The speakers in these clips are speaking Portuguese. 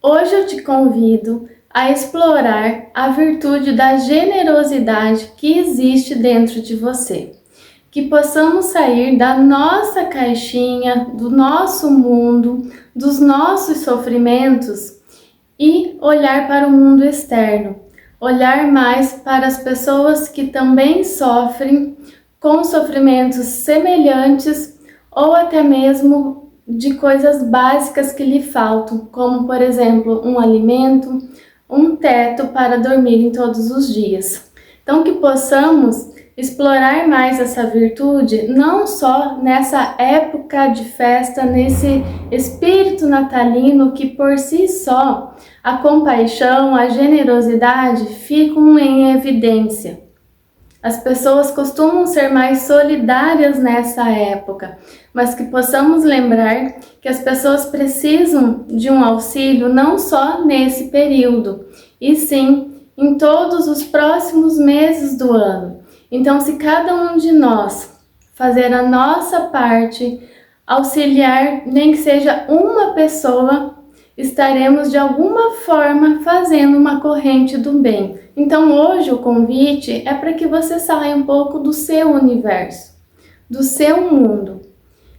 Hoje eu te convido a explorar a virtude da generosidade que existe dentro de você. Que possamos sair da nossa caixinha, do nosso mundo, dos nossos sofrimentos e olhar para o mundo externo. Olhar mais para as pessoas que também sofrem com sofrimentos semelhantes ou até mesmo de coisas básicas que lhe faltam, como por exemplo um alimento, um teto para dormir em todos os dias. Então que possamos explorar mais essa virtude, não só nessa época de festa, nesse espírito natalino que por si só a compaixão, a generosidade ficam em evidência. As pessoas costumam ser mais solidárias nessa época, mas que possamos lembrar que as pessoas precisam de um auxílio não só nesse período, e sim em todos os próximos meses do ano. Então, se cada um de nós fazer a nossa parte, auxiliar nem que seja uma pessoa, estaremos de alguma forma fazendo uma corrente do bem. Então hoje o convite é para que você saia um pouco do seu universo, do seu mundo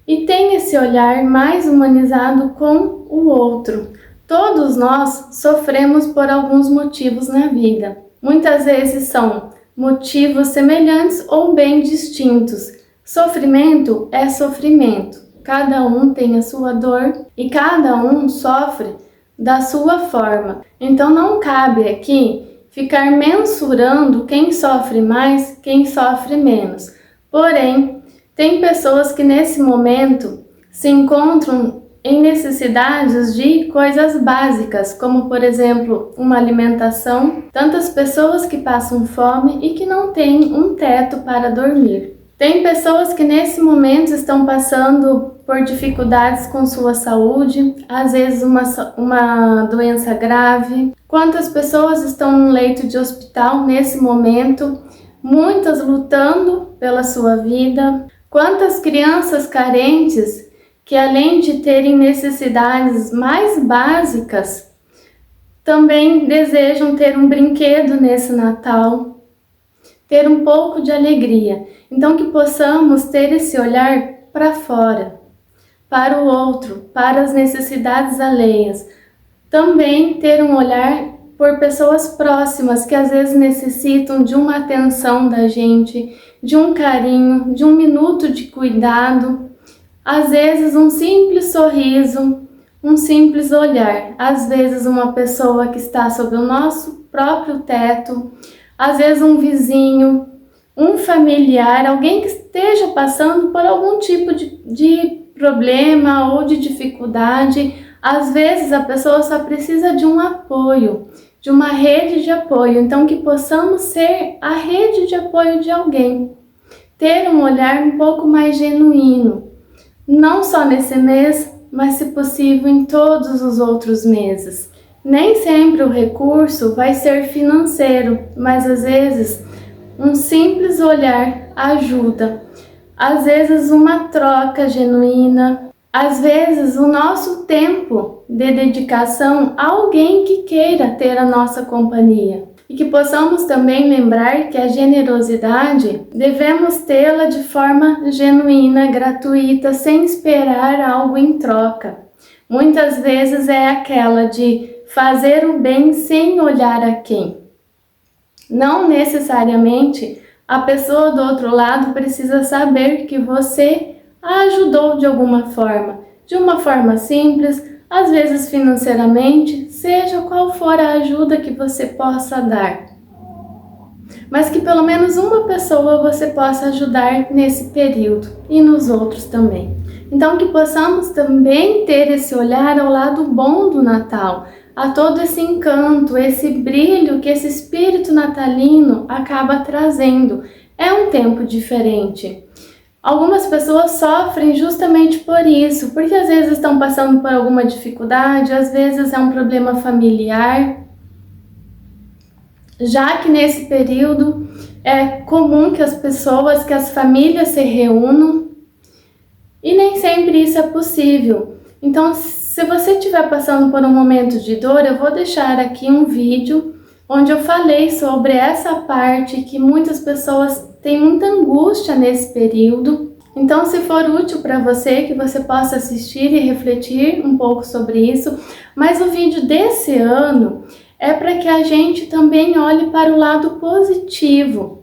e tenha esse olhar mais humanizado com o outro. Todos nós sofremos por alguns motivos na vida. Muitas vezes são motivos semelhantes ou bem distintos. Sofrimento é sofrimento. Cada um tem a sua dor e cada um sofre da sua forma. Então não cabe aqui ficar mensurando quem sofre mais, quem sofre menos. Porém, tem pessoas que nesse momento se encontram em necessidades de coisas básicas, como por exemplo, uma alimentação. Tantas pessoas que passam fome e que não têm um teto para dormir. Tem pessoas que nesse momento estão passando por dificuldades com sua saúde, às vezes uma doença grave. Quantas pessoas estão no leito de hospital nesse momento, muitas lutando pela sua vida. Quantas crianças carentes que além de terem necessidades mais básicas, também desejam ter um brinquedo nesse Natal, ter um pouco de alegria. Então que possamos ter esse olhar para fora, para o outro, para as necessidades alheias. Também ter um olhar por pessoas próximas que às vezes necessitam de uma atenção da gente, de um carinho, de um minuto de cuidado. Às vezes um simples sorriso, um simples olhar. Às vezes uma pessoa que está sob o nosso próprio teto, às vezes um vizinho, um familiar, alguém que esteja passando por algum tipo de problema ou de dificuldade. Às vezes a pessoa só precisa de um apoio, de uma rede de apoio. Então que possamos ser a rede de apoio de alguém. Ter um olhar um pouco mais genuíno, não só nesse mês, mas se possível em todos os outros meses. Nem sempre o recurso vai ser financeiro, mas às vezes um simples olhar ajuda. Às vezes uma troca genuína, às vezes o nosso tempo de dedicação a alguém que queira ter a nossa companhia. E que possamos também lembrar que a generosidade devemos tê-la de forma genuína, gratuita, sem esperar algo em troca. Muitas vezes é aquela de fazer o bem sem olhar a quem. Não necessariamente a pessoa do outro lado precisa saber que você a ajudou de alguma forma. De uma forma simples, às vezes financeiramente, seja qual for a ajuda que você possa dar. Mas que pelo menos uma pessoa você possa ajudar nesse período e nos outros também. Então que possamos também ter esse olhar ao lado bom do Natal, a todo esse encanto, esse brilho que esse espírito natalino acaba trazendo. É um tempo diferente. Algumas pessoas sofrem justamente por isso, porque às vezes estão passando por alguma dificuldade, às vezes é um problema familiar, já que nesse período é comum que as famílias se reúnam e nem sempre isso é possível. Então, se você estiver passando por um momento de dor, eu vou deixar aqui um vídeo onde eu falei sobre essa parte que muitas pessoas têm muita angústia nesse período. Então, se for útil para você, que você possa assistir e refletir um pouco sobre isso. Mas o vídeo desse ano é para que a gente também olhe para o lado positivo,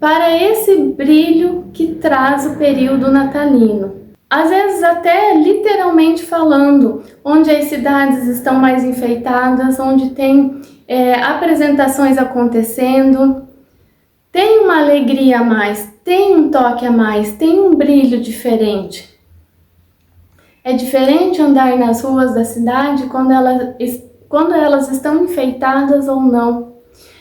para esse brilho que traz o período natalino. Às vezes até literalmente falando, onde as cidades estão mais enfeitadas, onde tem apresentações acontecendo, tem uma alegria a mais, tem um toque a mais, tem um brilho diferente. É diferente andar nas ruas da cidade quando elas estão enfeitadas ou não.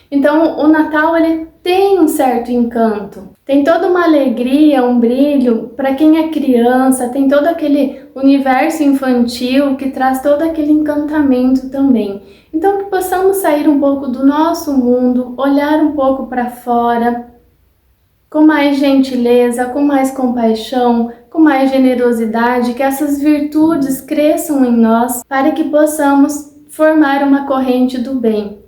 Então o Natal ele tem um certo encanto, tem toda uma alegria, um brilho para quem é criança, tem todo aquele universo infantil que traz todo aquele encantamento também. Então que possamos sair um pouco do nosso mundo, olhar um pouco para fora, com mais gentileza, com mais compaixão, com mais generosidade, que essas virtudes cresçam em nós para que possamos formar uma corrente do bem.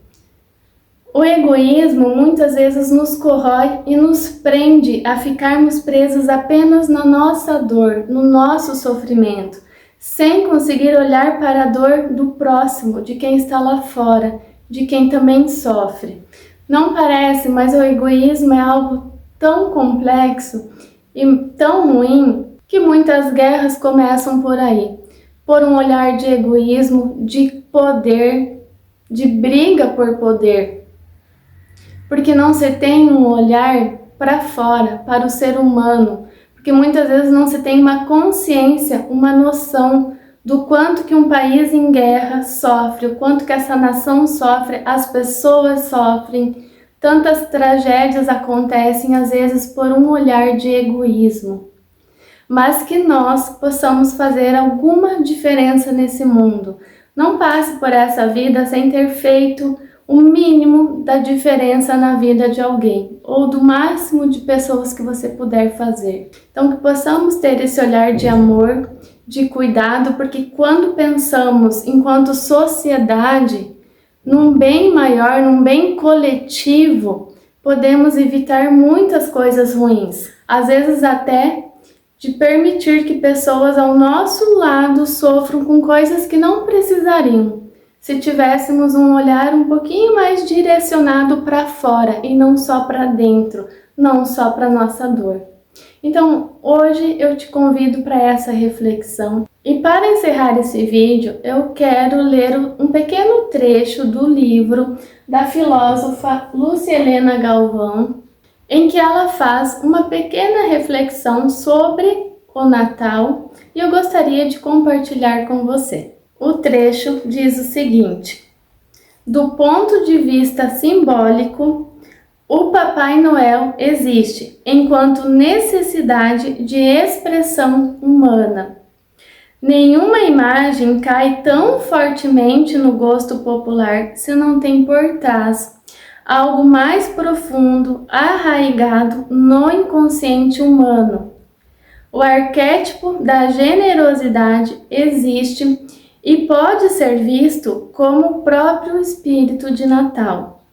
O egoísmo muitas vezes nos corrói e nos prende a ficarmos presos apenas na nossa dor, no nosso sofrimento, sem conseguir olhar para a dor do próximo, de quem está lá fora, de quem também sofre. Não parece, mas o egoísmo é algo tão complexo e tão ruim que muitas guerras começam por aí, por um olhar de egoísmo, de poder, de briga por poder. Porque não se tem um olhar para fora, para o ser humano, porque muitas vezes não se tem uma consciência, uma noção do quanto que um país em guerra sofre, o quanto que essa nação sofre, as pessoas sofrem, tantas tragédias acontecem às vezes por um olhar de egoísmo. Mas que nós possamos fazer alguma diferença nesse mundo. Não passe por essa vida sem ter feito o mínimo da diferença na vida de alguém, ou do máximo de pessoas que você puder fazer. Então que possamos ter esse olhar de amor, de cuidado, porque quando pensamos enquanto sociedade, num bem maior, num bem coletivo, podemos evitar muitas coisas ruins. Às vezes até de permitir que pessoas ao nosso lado sofram com coisas que não precisariam, se tivéssemos um olhar um pouquinho mais direcionado para fora e não só para dentro, não só para nossa dor. Então, hoje eu te convido para essa reflexão. E para encerrar esse vídeo, eu quero ler um pequeno trecho do livro da filósofa Lúcia Helena Galvão, em que ela faz uma pequena reflexão sobre o Natal e eu gostaria de compartilhar com você. O trecho diz o seguinte: do ponto de vista simbólico, o Papai Noel existe enquanto necessidade de expressão humana. Nenhuma imagem cai tão fortemente no gosto popular se não tem por trás algo mais profundo, arraigado no inconsciente humano. O arquétipo da generosidade existe e pode ser visto como o próprio espírito de Natal.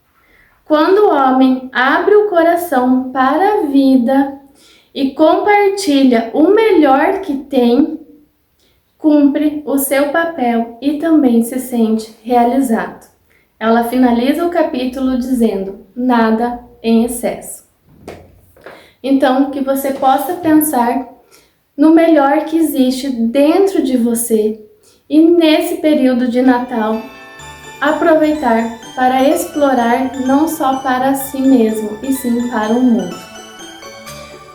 Quando o homem abre o coração para a vida e compartilha o melhor que tem, cumpre o seu papel e também se sente realizado. Ela finaliza o capítulo dizendo: nada em excesso. Então, que você possa pensar no melhor que existe dentro de você e nesse período de Natal, aproveitar para explorar não só para si mesmo, e sim para o mundo.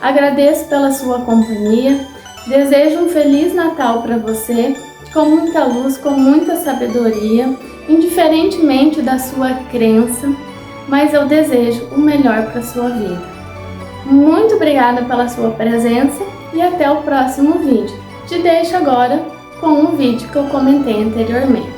Agradeço pela sua companhia, desejo um Feliz Natal para você, com muita luz, com muita sabedoria, indiferentemente da sua crença, mas eu desejo o melhor para a sua vida. Muito obrigada pela sua presença e até o próximo vídeo. Te deixo agora com um vídeo que eu comentei anteriormente.